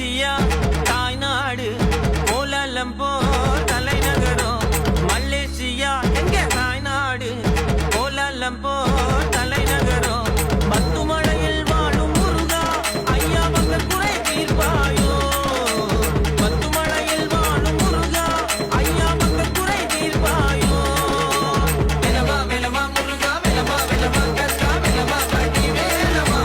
Malaysia தாய்நாடு Kuala Lumpur தலைநகரம். Malaysia எங்க தாய்நாடு கோலாலம்பூர் தலைநகரம். பத்துமலையில் வாழும் முருகா ஐயா பக்தர் குறை தீர்ப்பாயோ. பத்துமலையில் வாழும் முருகா ஐயா பக்தர் குறை தீர்ப்பாயோ. வேலவா வேலவா முருகா வேலவா வேலவா கஸ்கா வேலவா பட்டி வேலவா.